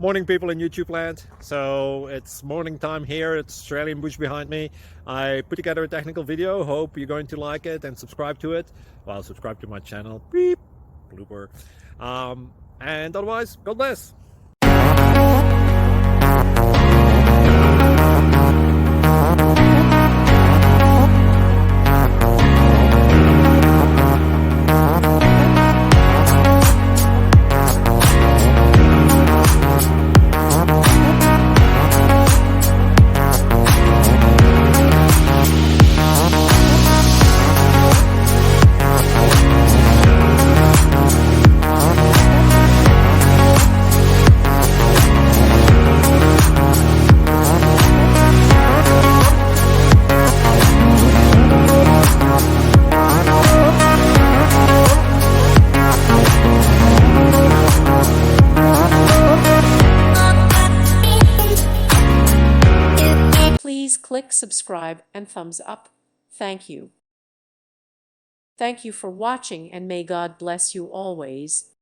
Morning, people in YouTube land. So it's morning time here. It's Australian bush behind me. I put together a technical video. Hope you're going to like it and subscribe to it. Well, subscribe to my channel. Beep. Blooper. And otherwise, God bless. Please click subscribe and thumbs up. Thank you. Thank you for watching, and may God bless you always.